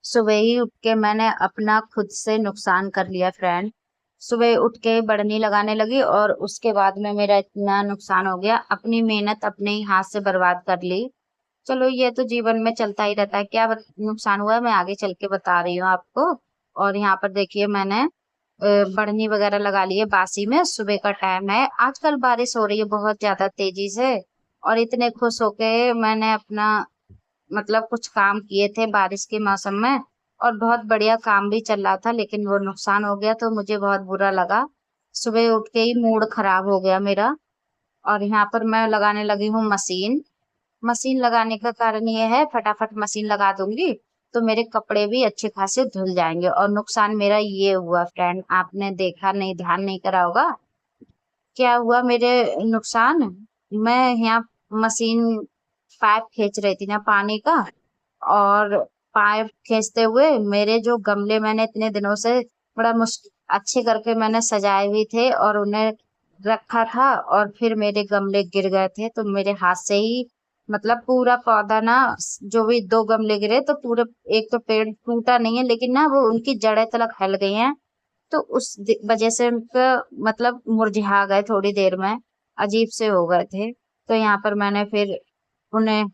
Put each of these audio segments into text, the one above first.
सुबह ही उठ के मैंने अपना खुद से नुकसान कर लिया फ्रेंड। सुबह उठ के बढ़नी लगाने लगी और उसके बाद में मेरा इतना नुकसान हो गया, अपनी मेहनत अपने ही हाथ से बर्बाद कर ली। चलो ये तो जीवन में चलता ही रहता है। नुकसान हुआ है मैं आगे चल के बता रही हूँ आपको। और यहाँ पर देखिए मैंने बढ़नी वगैरह लगा ली है बासी में। सुबह का टाइम है, आजकल बारिश हो रही है बहुत ज्यादा तेजी से। और इतने खुश होके मैंने अपना मतलब कुछ काम किए थे बारिश के मौसम में, और बहुत बढ़िया काम भी चल रहा था, लेकिन वो नुकसान हो गया तो मुझे बहुत बुरा लगा। सुबह उठ के ही मूड खराब हो गया मेरा। और यहाँ पर मैं लगाने लगी हूँ मशीन। मशीन लगाने का कारण ये है, फटाफट मशीन लगा दूंगी तो मेरे कपड़े भी अच्छे खासे धुल जाएंगे। और नुकसान मेरा ये हुआ फ्रेंड, आपने देखा नहीं, ध्यान नहीं करा होगा। क्या हुआ मेरे नुकसान? मैं यहाँ मशीन पाइप खींच रही थी ना पानी का, और पाइप खींचते हुए मेरे जो गमले मैंने इतने दिनों से बड़ा मुश्किल अच्छे करके मैंने सजाए हुए थे और उन्हें रखा था, और फिर मेरे गमले गिर गए थे तो मेरे हाथ से ही मतलब पूरा पौधा ना, जो भी दो गमले गिरे तो पूरे, एक तो पेड़ टूटा नहीं है लेकिन ना वो उनकी जड़ें तलक फैल गई हैं। तो उस वजह से उनका मतलब मुरझा गए थोड़ी देर में, अजीब से हो गए थे। तो यहाँ पर मैंने फिर उन्हें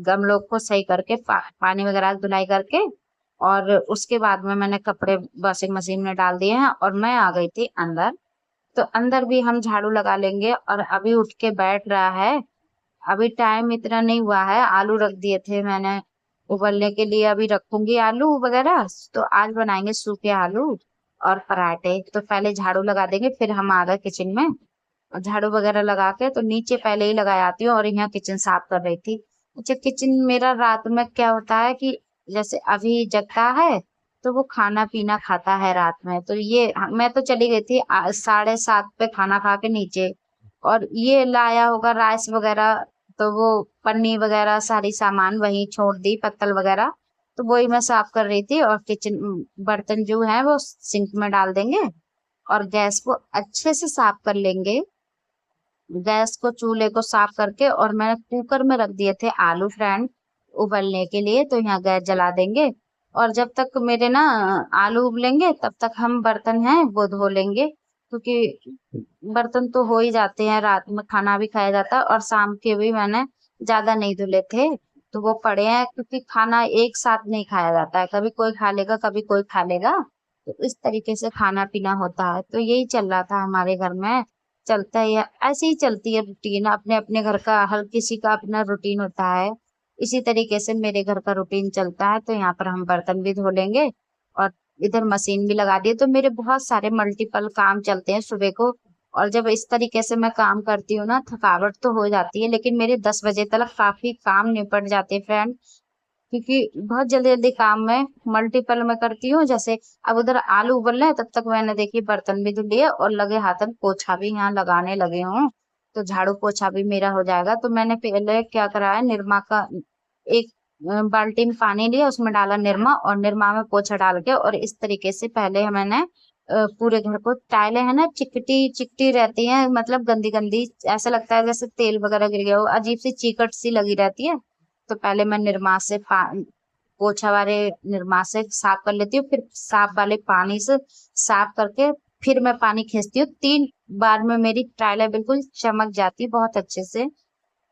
गमलों को सही करके पानी वगैरह धुलाई करके, और उसके बाद में मैंने कपड़े वॉशिंग मशीन में डाल दिए हैं और मैं आ गई थी अंदर। तो अंदर भी हम झाड़ू लगा लेंगे। और अभी उठ के बैठ रहा है, अभी टाइम इतना नहीं हुआ है। आलू रख दिए थे मैंने उबलने के लिए, अभी रखूंगी आलू वगैरह। तो आज बनाएंगे सूखे आलू और पराठे। तो पहले झाड़ू लगा देंगे, फिर हम आ गए किचन में। और झाड़ू वगैरह लगा के तो नीचे पहले ही लगा आती हूँ, और यहाँ किचन साफ कर रही थी। अच्छा, किचन मेरा रात में क्या होता है कि जैसे अभी जगता है तो वो खाना पीना खाता है रात में। तो ये मैं तो चली गई थी 7:30 पे खाना खा के नीचे, और ये लाया होगा राइस वगैरह, तो वो पन्नी वगैरह सारी सामान वहीं छोड़ दी, पत्तल वगैरह। तो वही मैं साफ कर रही थी। और किचन बर्तन जो है वो सिंक में डाल देंगे, और गैस को अच्छे से साफ कर लेंगे। गैस को चूल्हे को साफ करके, और मैंने कुकर में रख दिए थे आलू फ्रेंड उबलने के लिए, तो यहाँ गैस जला देंगे। और जब तक मेरे ना आलू उबलेंगे तब तक हम बर्तन हैं वो धो लेंगे, क्योंकि बर्तन तो हो ही जाते हैं, रात में खाना भी खाया जाता है और शाम के भी मैंने ज्यादा नहीं धुले थे। तो वो पड़े हैं, क्योंकि खाना एक साथ नहीं खाया जाता है, कभी कोई खा लेगा कभी कोई खा लेगा। तो इस तरीके से खाना पीना होता है। तो यही चल रहा था हमारे घर में, चलता है ऐसे ही चलती है रूटीन। अपने अपने घर का हर किसी का अपना रूटीन होता है, इसी तरीके से मेरे घर का रूटीन चलता है। तो यहाँ पर हम बर्तन भी धो लेंगे, और इधर मशीन भी लगा दी है। तो मेरे बहुत सारे मल्टीपल काम चलते हैं सुबह को। और जब इस तरीके से मैं काम करती हूँ ना, थकावट तो हो जाती है, लेकिन मेरे 10 बजे तक काफी काम निपट जाते हैं फ्रेंड, क्योंकि बहुत जल्दी जल्दी काम में मल्टीपल में करती हूँ। जैसे अब उधर आलू उबल रहे हैं, तब तक मैंने देखिए बर्तन भी धुल लिए और लगे हाथन पोछा भी यहाँ लगाने लगे हूँ। तो झाड़ू पोछा भी मेरा हो जाएगा। तो मैंने पहले क्या करा है, निरमा का एक बाल्टी में पानी लिया, उसमें डाला निरमा, और निरमा में पोछा डाल के, और इस तरीके से पहले मैंने पूरे घर को, टाइलें है ना चिकटी चिकटी रहती हैं, मतलब गंदी गंदी, ऐसा लगता है जैसे तेल वगैरह गिर गया हो, अजीब सी चीकट सी लगी रहती है। तो पहले मैं निरमा से पोछा वाले निरमा से साफ कर लेती हूँ, फिर साफ वाले पानी से साफ करके फिर मैं पानी खींचती हूँ। 3 बार में मेरी टाइलें बिल्कुल चमक जाती है बहुत अच्छे से।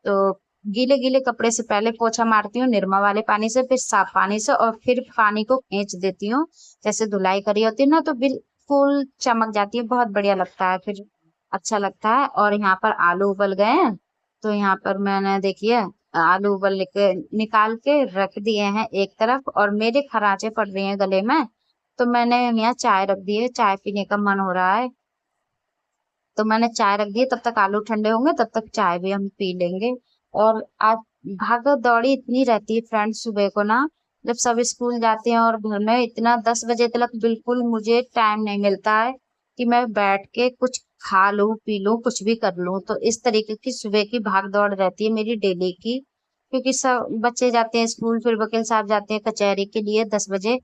तो गीले गीले कपड़े से पहले पोछा मारती हूँ निरमा वाले पानी से, फिर साफ पानी से, और फिर पानी को खींच देती हूँ। जैसे धुलाई करी होती है ना, तो बिल्कुल चमक जाती है, बहुत बढ़िया लगता है, फिर अच्छा लगता है। और यहाँ पर आलू उबल गए हैं, तो यहाँ पर मैंने देखिए आलू उबल के निकाल के रख दिए हैं एक तरफ, और मेरे खराचे पड़ रही हैं गले में। तो मैंने यहाँ चाय रख दी है, चाय पीने का मन हो रहा है, तो मैंने चाय रख दी है। तब तक आलू ठंडे होंगे, तब तक चाय भी हम पी लेंगे। और आज भागदौड़ दौड़ी इतनी रहती है फ्रेंड सुबह को ना, जब सब स्कूल जाते हैं, और घर में इतना 10 बजे तक बिल्कुल मुझे टाइम नहीं मिलता है कि मैं बैठ के कुछ खा लूं पी लूं कुछ भी कर लूं। तो इस तरीके की सुबह की भाग दौड़ रहती है मेरी डेली की, क्योंकि सब बच्चे जाते हैं स्कूल, फिर वकील साहब जाते हैं कचहरी के लिए 10 बजे।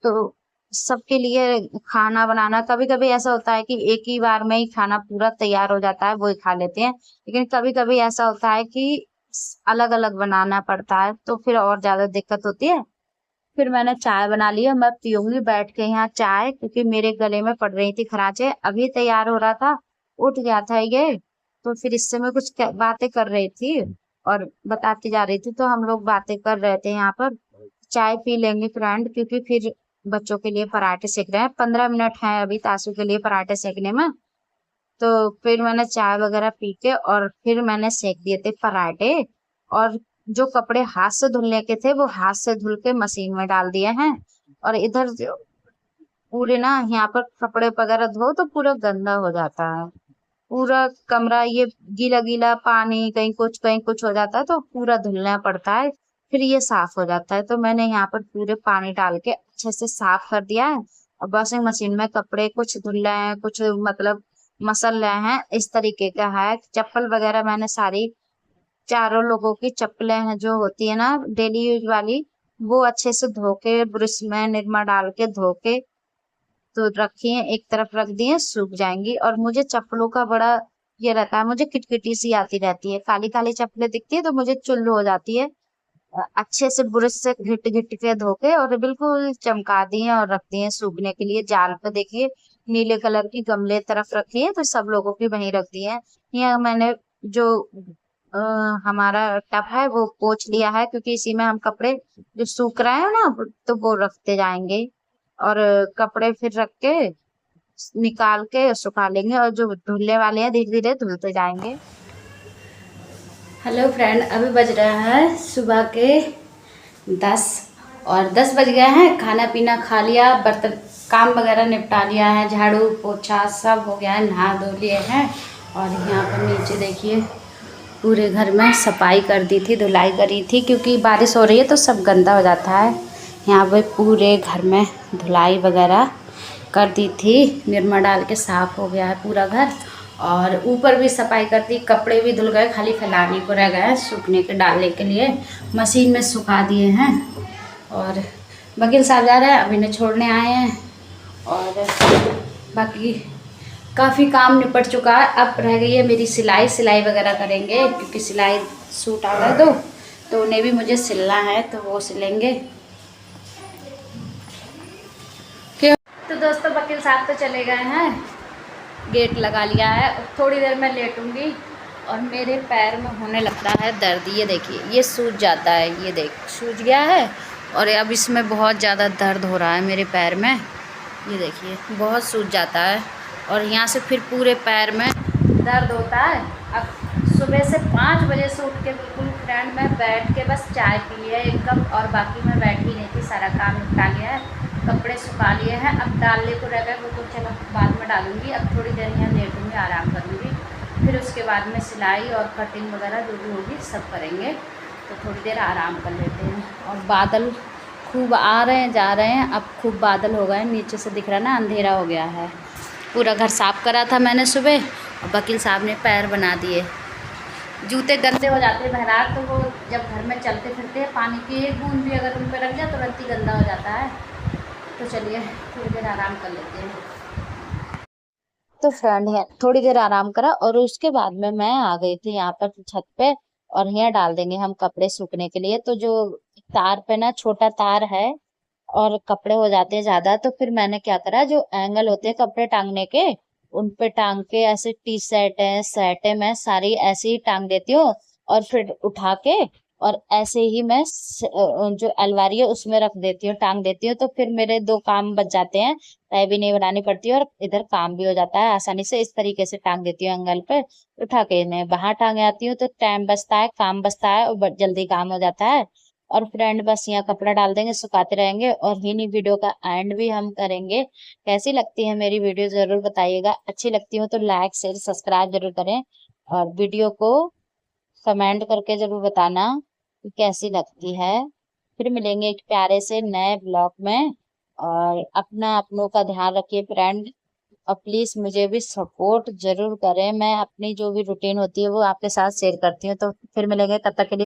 तो सबके लिए खाना बनाना, कभी कभी ऐसा होता है कि एक ही बार में ही खाना पूरा तैयार हो जाता है, वो ही खा लेते हैं। लेकिन कभी कभी ऐसा होता है कि अलग अलग बनाना पड़ता है, तो फिर और ज्यादा दिक्कत होती है। फिर मैंने चाय बना ली है, मैं पीऊंगी बैठ के यहाँ चाय, क्योंकि मेरे गले में पड़ रही थी खराचे। अभी तैयार हो रहा था, उठ गया था ये, तो फिर इससे मैं कुछ बातें कर रही थी और बताती जा रही थी, तो हम लोग बातें कर रहे थे यहाँ पर। चाय पी लेंगे फ्रेंड, क्योंकि फिर बच्चों के लिए पराठे सेक रहे हैं, 15 मिनट है अभी तासू के लिए पराठे सेकने में। तो फिर मैंने चाय वगैरह पी के और फिर मैंने सेक दिए थे पराठे। और जो कपड़े हाथ से धुलने के थे वो हाथ से धुल के मशीन में डाल दिए हैं। और इधर जो पूरे ना यहाँ पर कपड़े वगैरह धो तो पूरा गंदा हो जाता है, पूरा कमरा ये गीला गीला, पानी कहीं कुछ हो जाता है तो पूरा धुलना पड़ता है, फिर ये साफ हो जाता है। तो मैंने यहाँ पर पूरे पानी डाल के अच्छे से साफ कर दिया है। और वॉशिंग मशीन में कपड़े कुछ धुल रहे हैं, कुछ मतलब मसल रहे हैं, इस तरीके का है। चप्पल वगैरह मैंने सारी, चारों लोगों की चप्पलें हैं जो होती है ना डेली यूज वाली, वो अच्छे से धो के ब्रश में निरमा डाल के धो के तो रखी है, एक तरफ रख दिए, सूख जाएंगी। और मुझे चप्पलों का बड़ा ये रहता है, मुझे किटकिटी सी आती रहती है, काली काली चप्पलें दिखती है तो मुझे चुल्लू हो जाती है। अच्छे से ब्रश से घिट घिट के धो के और बिल्कुल चमका दिए और रख दिए सूखने के लिए। जाल पे देखिए नीले कलर की गमले तरफ रखी है, तो सब लोगों की वहीं रख दी है। यहाँ मैंने जो अ, हमारा टब है वो पोंछ लिया है, क्योंकि इसी में हम कपड़े जो सूख रहे हैं ना तो वो रखते जाएंगे। और कपड़े फिर रख के निकाल के सुखा लेंगे, और जो धुलने वाले हैं धीरे धीरे धुलते जाएंगे। हेलो फ्रेंड, अभी बज रहा है सुबह के 10 और 10 बज गए हैं। खाना पीना खा लिया, बर्तन काम वगैरह निपटा लिया है, झाड़ू पोछा सब हो गया है, नहा धो लिए हैं। और यहाँ पर नीचे देखिए पूरे घर में सफाई कर दी थी, धुलाई करी थी, क्योंकि बारिश हो रही है तो सब गंदा हो जाता है। यहाँ पे पूरे घर में धुलाई वगैरह कर दी थी, निरमा डाल के साफ़ हो गया है पूरा घर। और ऊपर भी सफाई कर दी, कपड़े भी धुल गए, खाली फैलाने को रह गए सूखने के डालने के लिए, मशीन में सुखा दिए हैं। और वकील साहब जा रहे हैं, अभी ने छोड़ने आए हैं। और बाकी काफ़ी काम निपट चुका है, अब रह गई है मेरी सिलाई वगैरह करेंगे, क्योंकि सिलाई सूट आ गए तो उन्हें भी मुझे सिलना है, तो वो सिलेंगे। तो दोस्तों वकील साहब तो चले गए हैं, गेट लगा लिया है, थोड़ी देर में लेटूंगी। और मेरे पैर में होने लगता है दर्द, ये देखिए ये सूज जाता है, ये देख सूज गया है। और अब इसमें बहुत ज़्यादा दर्द हो रहा है मेरे पैर में, ये देखिए बहुत सूज जाता है। और यहाँ से फिर पूरे पैर में दर्द होता है। अब सुबह से 5 बजे से उठ के बिल्कुल फ्रेंड में बैठ के बस चाय पी लिया 1 कप, और बाकी मैं बैठ ही नहीं थी, सारा काम निपटा लिया है, कपड़े सुखा लिए हैं। अब डालने को रह गए वो तो चलो बाद में डालूंगी। अब थोड़ी देर यहाँ लेटूंगी, आराम करूँगी, फिर उसके बाद में सिलाई और कटिंग वगैरह जो भी होगी सब करेंगे। तो थोड़ी देर आराम कर लेते हैं। और बादल खूब आ रहे हैं जा रहे हैं, अब खूब बादल हो गए, नीचे से दिख रहा है ना, अंधेरा हो गया है। पूरा घर साफ़ करा था मैंने सुबह, और वकील साहब ने पैर बना दिए। जूते गंदे हो जाते हैं बहरार, तो वो जब घर में चलते फिरते हैं, पानी की एक बूंद भी अगर उन पर रख जाए तुरंत ही गंदा हो जाता है। तो चलिए थोड़ी देर आराम कर लेते हैं। तो फ्रेंड है थोड़ी देर आराम करा और उसके बाद में मैं आ गई थी यहाँ पर छत पे। और यहाँ डाल देंगे हम कपड़े सूखने के लिए। तो जो तार पे ना छोटा तार है और कपड़े हो जाते हैं ज्यादा, तो फिर मैंने क्या करा, जो एंगल होते हैं कपड़े टांगने के उन पे टांग के ऐसे टी शर्ट है शर्ट है मैं सारी ऐसे ही टांग देती हूँ। और फिर उठा के और ऐसे ही मैं जो अलमारी है उसमें रख देती हूँ, टांग देती हूँ। तो फिर मेरे 2 काम बच जाते हैं, तय भी नहीं बनानी पड़ती और इधर काम भी हो जाता है आसानी से। इस तरीके से टांग देती हूँ एंगल पे, उठा के मैं बाहर टांग आती हूँ, तो टाइम बचता है, काम बचता है और जल्दी काम हो जाता है। और फ्रेंड बस यहाँ कपड़ा डाल देंगे, सुखाते रहेंगे और इन्हीं वीडियो का एंड भी हम करेंगे। कैसी लगती है मेरी वीडियो जरूर बताइएगा, अच्छी लगती हो तो लाइक शेयर सब्सक्राइब जरूर करें। और वीडियो को कमेंट करके जरूर बताना कि कैसी लगती है। फिर मिलेंगे एक प्यारे से नए ब्लॉग में। और अपना अपनों का ध्यान रखिए फ्रेंड, और प्लीज मुझे भी सपोर्ट जरूर करें। मैं अपनी जो भी रूटीन होती है वो आपके साथ शेयर करती हूँ। तो फिर मिलेंगे, तब तक के लिए।